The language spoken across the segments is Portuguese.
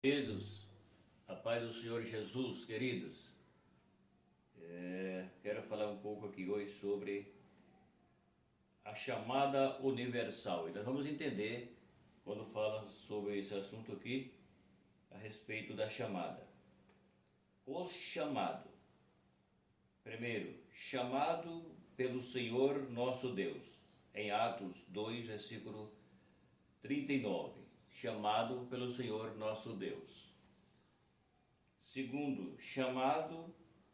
Queridos, a paz do Senhor Jesus, queridos, quero falar um pouco aqui hoje sobre a chamada universal. E nós vamos entender, quando fala sobre esse assunto aqui, a respeito da chamada. O chamado. Primeiro, chamado pelo Senhor nosso Deus, em Atos 2, versículo 39. Chamado pelo Senhor nosso Deus. Segundo, chamado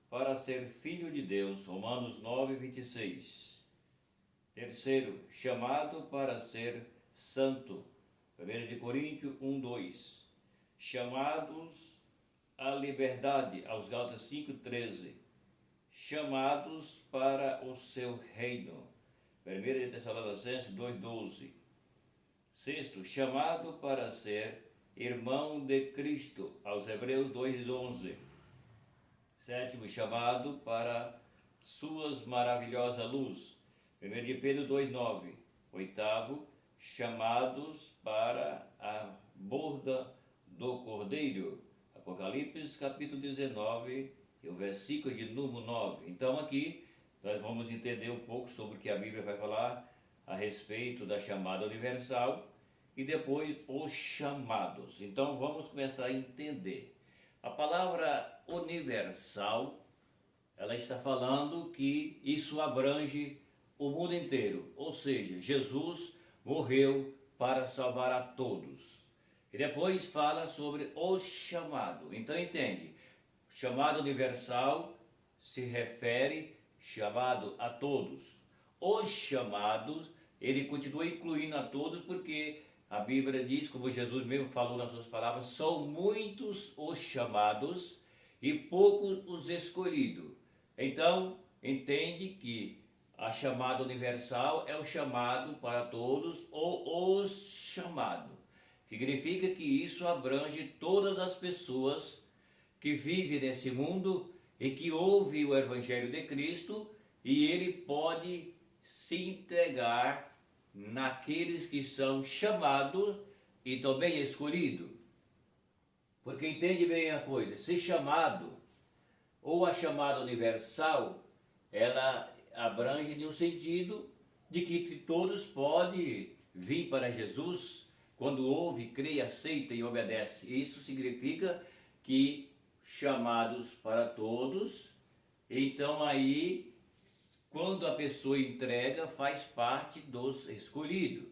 para ser filho de Deus, Romanos 9, 26. Terceiro, chamado para ser santo, 1 Coríntios 1, 2. Chamados à liberdade, aos Gálatas 5, 13. Chamados para o seu reino, 1 Tessalonicenses 2, 12. Sexto, chamado para ser irmão de Cristo, aos Hebreus 2:11. Sétimo, chamado para suas maravilhosa luz, 1 de Pedro 2:9. Oitavo, chamados para a borda do Cordeiro, Apocalipse capítulo 19, e o versículo de número 9. Então aqui nós vamos entender um pouco sobre o que a Bíblia vai falar a respeito da chamada universal e depois os chamados. Então vamos começar a entender. A palavra universal, ela está falando que isso abrange o mundo inteiro, ou seja, Jesus morreu para salvar a todos. E depois fala sobre o chamado. Então entende, chamado universal se refere chamado a todos. Os chamados, ele continua incluindo a todos, porque a Bíblia diz, como Jesus mesmo falou nas suas palavras, são muitos os chamados e poucos os escolhidos. Então, entende que a chamada universal é o chamado para todos ou os chamados. Significa que isso abrange todas as pessoas que vivem nesse mundo e que ouvem o Evangelho de Cristo, e ele pode se entregar naqueles que são chamados e também escolhidos. Porque entende bem a coisa, ser chamado ou a chamada universal, ela abrange no sentido de que todos podem vir para Jesus quando ouve, crê, aceita e obedece. Isso significa que chamados para todos, então aí quando a pessoa entrega, faz parte dos escolhidos.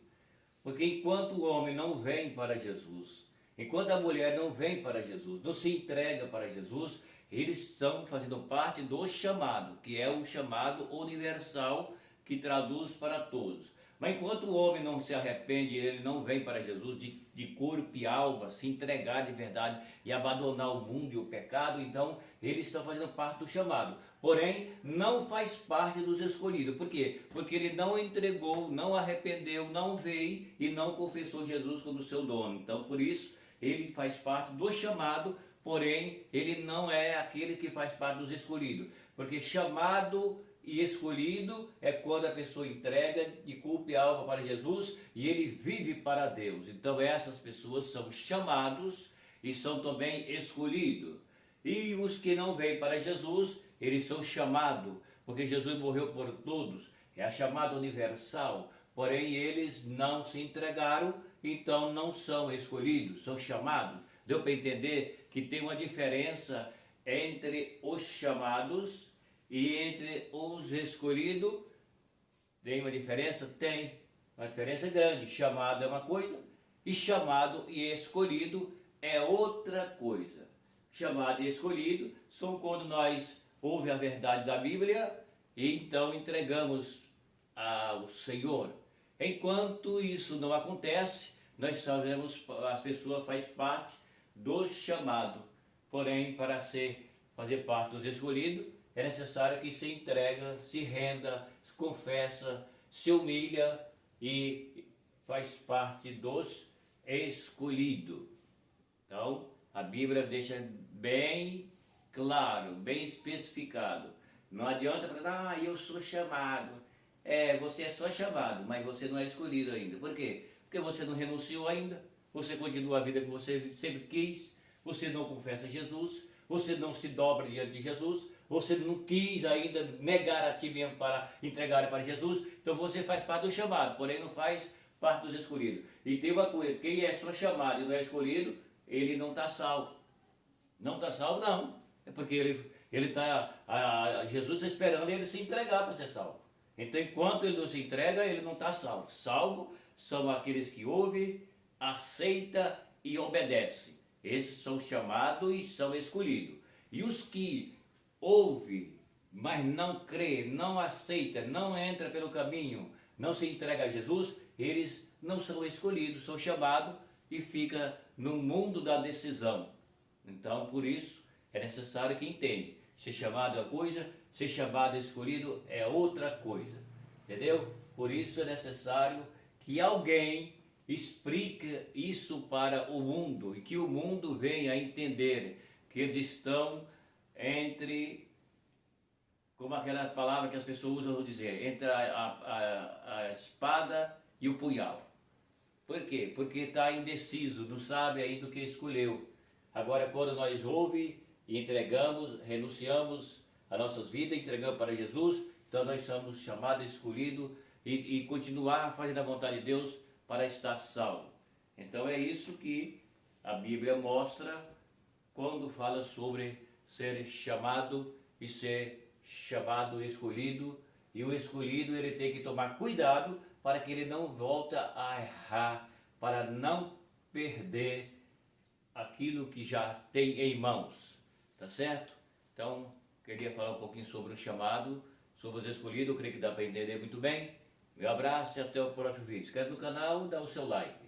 Porque enquanto o homem não vem para Jesus, enquanto a mulher não vem para Jesus, não se entrega para Jesus, eles estão fazendo parte do chamado, que é o chamado universal, que traduz para todos. Mas enquanto o homem não se arrepende, ele não vem para Jesus de corpo e alma, se entregar de verdade e abandonar o mundo e o pecado, então eles estão fazendo parte do chamado. Porém, não faz parte dos escolhidos. Por quê? Porque ele não entregou, não arrependeu, não veio e não confessou Jesus como seu dono. Então, por isso, ele faz parte do chamado, porém, ele não é aquele que faz parte dos escolhidos. Porque chamado e escolhido é quando a pessoa entrega de corpo e alma para Jesus e ele vive para Deus. Então essas pessoas são chamados e são também escolhidos. E os que não vêm para Jesus, eles são chamados, porque Jesus morreu por todos, é a chamada universal. Porém eles não se entregaram, então não são escolhidos, são chamados. Deu para entender que tem uma diferença entre os chamados e entre os escolhidos? Tem uma diferença? Tem. Uma diferença grande. Chamado é uma coisa e chamado e escolhido é outra coisa. Chamado e escolhido são quando nós ouvimos a verdade da Bíblia e então entregamos ao Senhor. Enquanto isso não acontece, nós sabemos, as pessoas fazem parte do chamado. Porém, para fazer parte dos escolhidos, é necessário que se entrega, se renda, se confessa, se humilha e faz parte dos escolhidos. Então, a Bíblia deixa bem claro, bem especificado. Não adianta falar, eu sou chamado. Você é só chamado, mas você não é escolhido ainda. Por quê? Porque você não renunciou ainda, você continua a vida que você sempre quis, você não confessa Jesus, você não se dobra diante de Jesus, você não quis ainda negar a ti mesmo para entregar para Jesus, então você faz parte do chamado, porém não faz parte dos escolhidos. E tem uma coisa, quem é só chamado e não é escolhido, ele não está salvo. Não está salvo não, é porque ele está, Jesus está esperando ele se entregar para ser salvo. Então enquanto ele não se entrega, ele não está salvo. Salvo são aqueles que ouvem, aceita e obedece. Esses são chamados e são escolhidos. E os que ouvem, mas não crê, não aceita, não entra pelo caminho, não se entrega a Jesus, eles não são escolhidos, são chamados e fica no mundo da decisão. Então, por isso, é necessário que entenda. Ser chamado é uma coisa, ser chamado e escolhido é outra coisa. Entendeu? Por isso é necessário que alguém explique isso para o mundo e que o mundo venha a entender que eles estão entre, como aquela palavra que as pessoas usam dizer, entre a espada e o punhal. Por quê? Porque está indeciso, não sabe ainda o que escolheu. Agora, quando nós ouvimos e entregamos, renunciamos a nossas vidas, entregamos para Jesus, então nós somos chamados, escolhidos e continuar fazendo a vontade de Deus para estar salvo. Então é isso que a Bíblia mostra quando fala sobre ser chamado e ser chamado escolhido. E o escolhido ele tem que tomar cuidado para que ele não volte a errar, para não perder aquilo que já tem em mãos, tá certo? Então, queria falar um pouquinho sobre o chamado, sobre os escolhidos, eu creio que dá para entender muito bem. Meu abraço e até o próximo vídeo. Se inscreve no canal, dá o seu like.